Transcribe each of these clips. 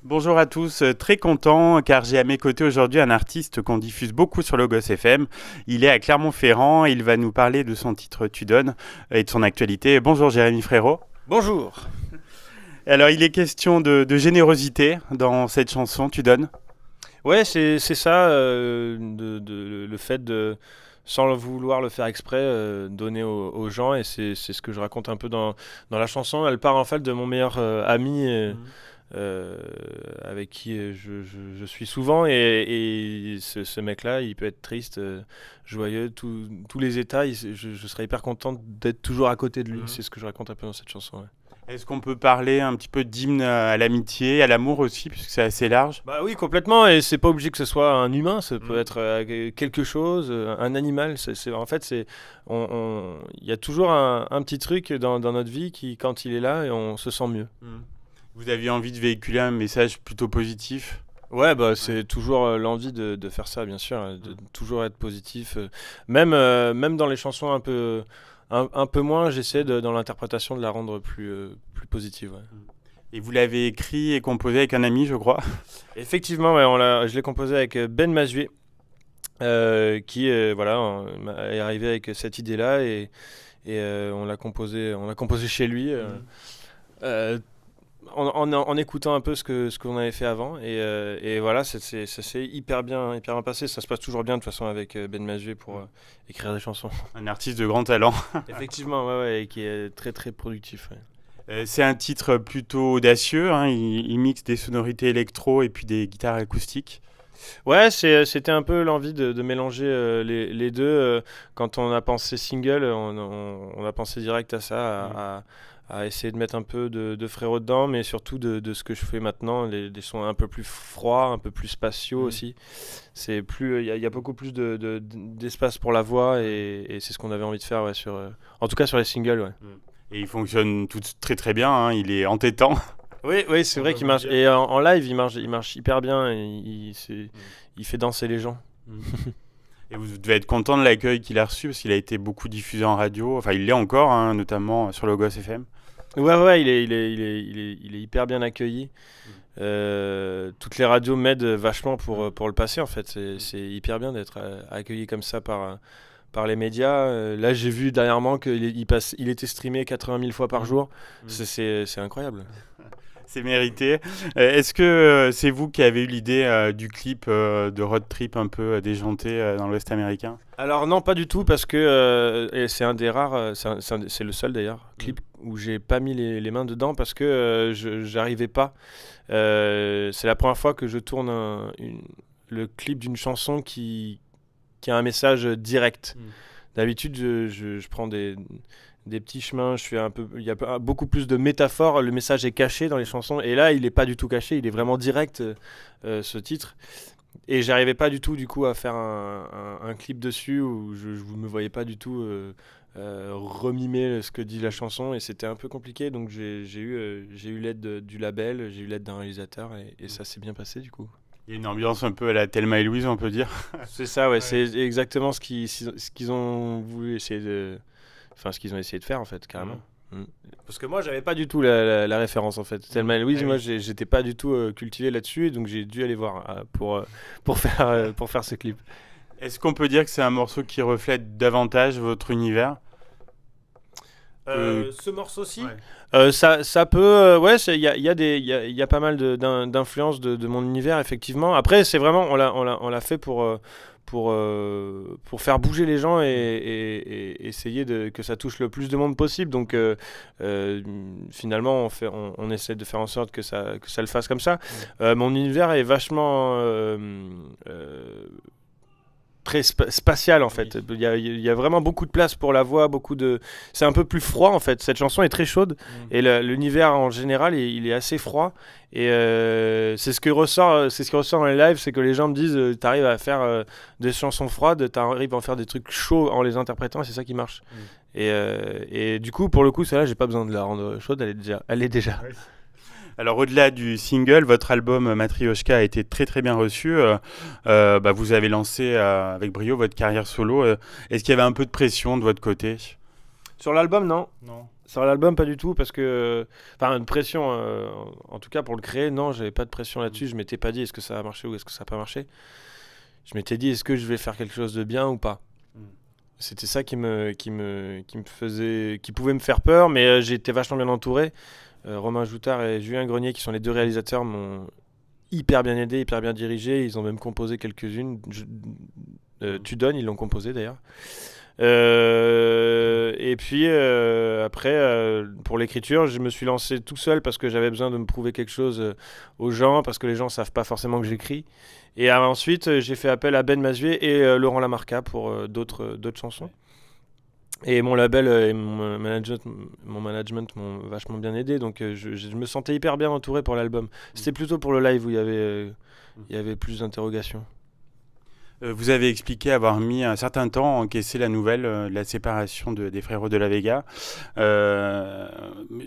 Bonjour à tous, très content car j'ai à mes côtés aujourd'hui un artiste qu'on diffuse beaucoup sur Logos FM. Il est à Clermont-Ferrand et il va nous parler de son titre Tu donnes et de son actualité. Bonjour Jérémy Frérot. Bonjour. Alors il est question de générosité dans cette chanson Tu donnes. Ouais, c'est ça, le fait de, sans le vouloir le faire exprès, donner aux gens, et c'est ce que je raconte un peu dans la chanson. Elle part en fait de mon meilleur ami, euh, avec qui je suis souvent, et ce mec-là, il peut être triste, joyeux, tous les états, je serais hyper content d'être toujours à côté de lui. C'est ce que je raconte un peu dans cette chanson. Ouais. Est-ce qu'on peut parler un petit peu d'hymne à l'amitié, à l'amour aussi, puisque c'est assez large? Bah oui, complètement, et c'est pas obligé que ce soit un humain, ça peut être quelque chose, un animal. En fait, il y a toujours un petit truc dans notre vie qui, quand il est là, et on se sent mieux. Vous aviez envie de véhiculer un message plutôt positif? Ouais, bah c'est toujours l'envie de faire ça, bien sûr, de toujours être positif. Même dans les chansons un peu moins, j'essaie dans l'interprétation de la rendre plus positive. Ouais. Et vous l'avez écrit et composé avec un ami, je crois. Effectivement, ouais, je l'ai composé avec Ben Mazué, qui est arrivé avec cette idée-là, et on l'a composé chez lui. Euh, en écoutant un peu ce qu'on avait fait avant, et voilà, ça s'est hyper bien passé. Ça se passe toujours bien de toute façon avec Ben Mazué pour écrire des chansons. Un artiste de grand talent. Effectivement, ouais, et qui est très très productif. Ouais. C'est un titre plutôt audacieux, hein. Il mixe des sonorités électro et puis des guitares acoustiques. Ouais, c'était un peu l'envie de mélanger les deux. Quand on a pensé single, on a pensé direct à ça, à essayer de mettre un peu de frérot dedans, mais surtout de ce que je fais maintenant, des sons un peu plus froids, un peu plus spatiaux aussi. Il y a beaucoup plus d'espace pour la voix, et c'est ce qu'on avait envie de faire, ouais, en tout cas sur les singles. Ouais. Et il fonctionne tout très très bien, hein. Il est entêtant. Oui, c'est vrai qu'il marche. Et en live, il marche hyper bien, et il fait danser les gens. Et vous devez être content de l'accueil qu'il a reçu, parce qu'il a été beaucoup diffusé en radio. Enfin, il l'est encore, hein, notamment sur Logos FM. Ouais, il est hyper bien accueilli. Toutes les radios m'aident vachement pour le passer, en fait. C'est hyper bien d'être accueilli comme ça par les médias. Là, j'ai vu dernièrement qu'il était streamé 80 000 fois par jour. C'est incroyable. C'est mérité. Est-ce que c'est vous qui avez eu l'idée du clip de road trip un peu déjanté dans l'Ouest américain? Alors non, pas du tout, parce que et c'est un des rares, c'est le seul d'ailleurs, clip où j'ai pas mis les mains dedans, parce que j'arrivais pas. C'est la première fois que je tourne le clip d'une chanson qui a un message direct. D'habitude, je prends des petits chemins, il y a beaucoup plus de métaphores, le message est caché dans les chansons, et là il est pas du tout caché, il est vraiment direct, ce titre, et j'arrivais pas du tout à faire un clip dessus où je me voyais pas du tout remimer ce que dit la chanson, et c'était un peu compliqué, donc j'ai eu l'aide du label, j'ai eu l'aide d'un réalisateur, et ça s'est bien passé du coup. Il y a une ambiance un peu à la Thelma et Louise, on peut dire. C'est ça, ouais. C'est exactement ce qu'ils ont voulu essayer ce qu'ils ont essayé de faire, en fait, carrément. Parce que moi, j'avais pas du tout la référence, en fait. Thelma et Louise, moi, j'étais pas du tout cultivé là-dessus, et donc j'ai dû aller voir pour faire ce clip. Est-ce qu'on peut dire que c'est un morceau qui reflète davantage votre univers? Ce morceau-ci, ça peut, ouais, il y a pas mal d'influences de mon univers, effectivement. Après, c'est vraiment, on l'a fait pour faire bouger les gens, et essayer que ça touche le plus de monde possible. Donc finalement, on essaie de faire en sorte que ça le fasse comme ça. Mon univers est vachement très spatial, en fait. Il y a vraiment beaucoup de place pour la voix, c'est un peu plus froid, en fait. Cette chanson est très chaude, et l'univers en général il est assez froid, et c'est ce qui ressort dans les lives, c'est que les gens me disent t'arrives à faire des chansons froides, t'arrives à en faire des trucs chauds en les interprétant, et c'est ça qui marche. Et du coup, pour le coup, celle-là, j'ai pas besoin de la rendre chaude, elle est déjà. Ouais. Alors au-delà du single, votre album Matryoshka a été très très bien reçu. Vous avez lancé avec brio votre carrière solo. Est-ce qu'il y avait un peu de pression de votre côté? Sur l'album, non. Sur l'album, pas du tout, parce que. Enfin, une pression, en tout cas pour le créer, non, j'avais pas de pression là-dessus. Je m'étais pas dit est-ce que ça va marcher ou est-ce que ça va pas marcher. Je m'étais dit est-ce que je vais faire quelque chose de bien ou pas. C'était ça qui me faisait. Qui pouvait me faire peur, mais j'étais vachement bien entouré. Romain Joutard et Julien Grenier, qui sont les deux réalisateurs, m'ont hyper bien aidé, hyper bien dirigé. Ils ont même composé quelques-unes. Tu donnes, ils l'ont composé d'ailleurs. Et puis après, pour l'écriture, je me suis lancé tout seul parce que j'avais besoin de me prouver quelque chose aux gens, parce que les gens savent pas forcément que j'écris. Et ensuite, j'ai fait appel à Ben Mazué et Laurent Lamarca pour d'autres chansons. Et mon label et mon management m'ont vachement bien aidé, donc je me sentais hyper bien entouré pour l'album. C'était plutôt pour le live où il y avait plus d'interrogations. Vous avez expliqué avoir mis un certain temps à encaisser la nouvelle de la séparation des Frérots de la Vega.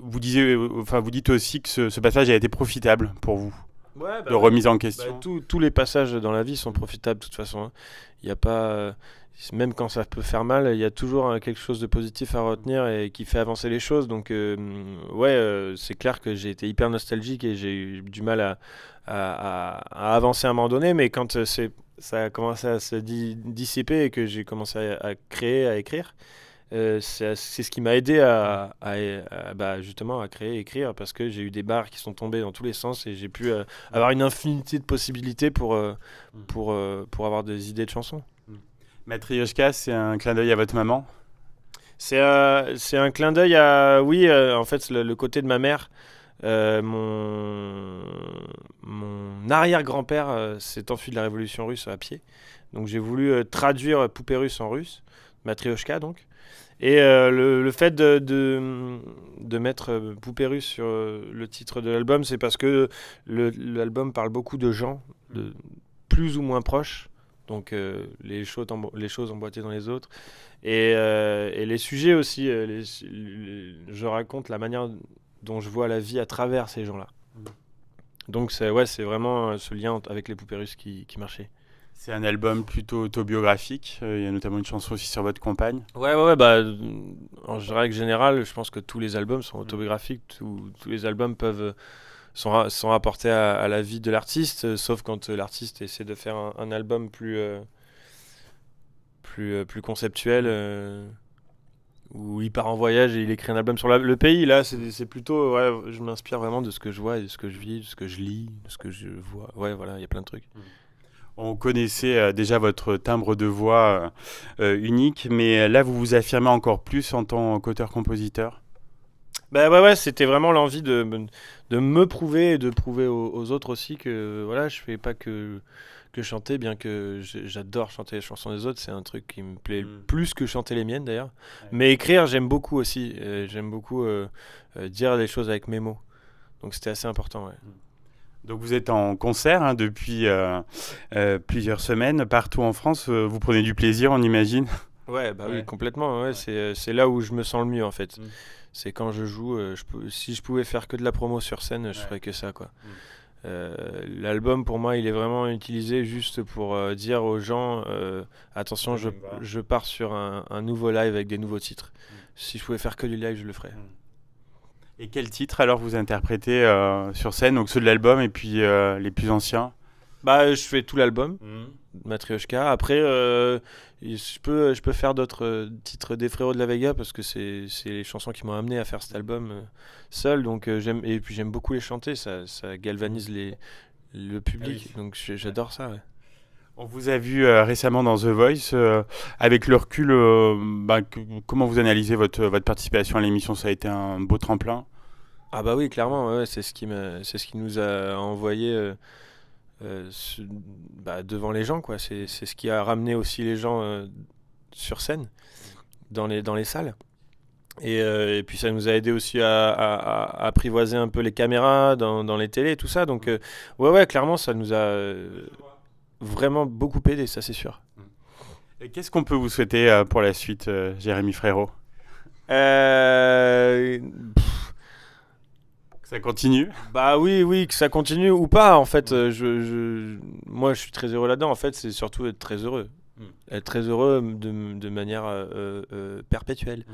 Vous dites aussi que ce passage a été profitable pour vous, de remise en question. Tous les passages dans la vie sont profitables de toute façon. Il y a pas, même quand ça peut faire mal, il y a toujours quelque chose de positif à retenir et qui fait avancer les choses. Donc c'est clair que j'ai été hyper nostalgique et j'ai eu du mal à avancer à un moment donné, mais quand ça a commencé à se dissiper et que j'ai commencé à créer, à écrire, c'est ce qui m'a aidé justement à créer et écrire, parce que j'ai eu des barres qui sont tombées dans tous les sens et j'ai pu avoir une infinité de possibilités pour avoir des idées de chansons. Matryoshka, c'est un clin d'œil à votre maman? C'est un clin d'œil à... Oui, en fait, le côté de ma mère. Mon arrière-grand-père s'est enfui de la révolution russe à pied. Donc j'ai voulu traduire Poupée russe en russe, Matryoshka donc. Et le fait de mettre Poupée russe sur le titre de l'album, c'est parce que l'album parle beaucoup de gens, de plus ou moins proches. Donc les choses emboîtées dans les autres. Et les sujets aussi. Je raconte la manière dont je vois la vie à travers ces gens-là. Donc c'est vraiment ce lien avec les Poupées russes qui marchait. C'est un album plutôt autobiographique. Il y a notamment une chanson aussi sur votre compagne. Ouais, en règle générale, je pense que tous les albums sont autobiographiques. Tous les albums sont rapportés à la vie de l'artiste, sauf quand l'artiste essaie de faire un album plus conceptuel, où il part en voyage et il écrit un album sur le pays. Là, c'est plutôt... je m'inspire vraiment de ce que je vois, de ce que je vis, de ce que je lis, de ce que je vois. Ouais, voilà, il y a plein de trucs. On connaissait déjà votre timbre de voix unique, mais là, vous vous affirmez encore plus en tant qu'auteur-compositeur. C'était vraiment l'envie de me prouver et de prouver aux autres aussi que voilà, je fais pas que chanter, bien que j'adore chanter les chansons des autres, c'est un truc qui me plaît plus que chanter les miennes d'ailleurs. Ouais. Mais écrire, j'aime beaucoup aussi, j'aime beaucoup dire des choses avec mes mots. Donc c'était assez important, ouais. Donc vous êtes en concert depuis plusieurs semaines, partout en France, vous prenez du plaisir, on imagine? Ouais, oui, complètement, ouais. C'est là où je me sens le mieux en fait. C'est quand je joue, si je pouvais faire que de la promo sur scène, je ferais que ça, quoi. L'album pour moi il est vraiment utilisé juste pour dire aux gens attention, je pars sur un nouveau live avec des nouveaux titres. Si je pouvais faire que du live, je le ferais. Et quel titre alors vous interprétez sur scène, donc ceux de l'album et puis les plus anciens? Je fais tout l'album, Matryoshka. Après je peux faire d'autres titres des Frérots de la Vega, parce que c'est les chansons qui m'ont amené à faire cet album seul, donc j'aime beaucoup les chanter, ça galvanise le public, donc j'adore ça, ouais. On vous a vu récemment dans The Voice. Avec le recul, comment vous analysez votre participation à l'émission? Ça a été un beau tremplin? Ah bah oui, clairement, ouais, c'est ce qui nous a envoyé devant les gens, quoi. C'est ce qui a ramené aussi les gens sur scène, dans les salles. Et puis ça nous a aidé aussi à apprivoiser un peu les caméras dans les télés et tout ça. Donc clairement, ça nous a vraiment beaucoup aidé, ça c'est sûr. Et qu'est-ce qu'on peut vous souhaiter pour la suite, Jérémy Frérot? Que ça continue? Oui, que ça continue ou pas. En fait, moi je suis très heureux là-dedans. En fait, c'est surtout être très heureux. Être très heureux de manière perpétuelle.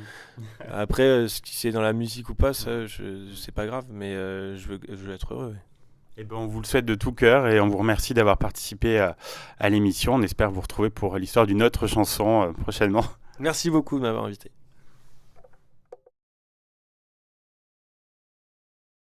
Après, si c'est dans la musique ou pas, ça, c'est pas grave, mais je veux être heureux. Eh ben, on vous le souhaite de tout cœur et on vous remercie d'avoir participé à l'émission. On espère vous retrouver pour l'histoire d'une autre chanson prochainement. Merci beaucoup de m'avoir invité.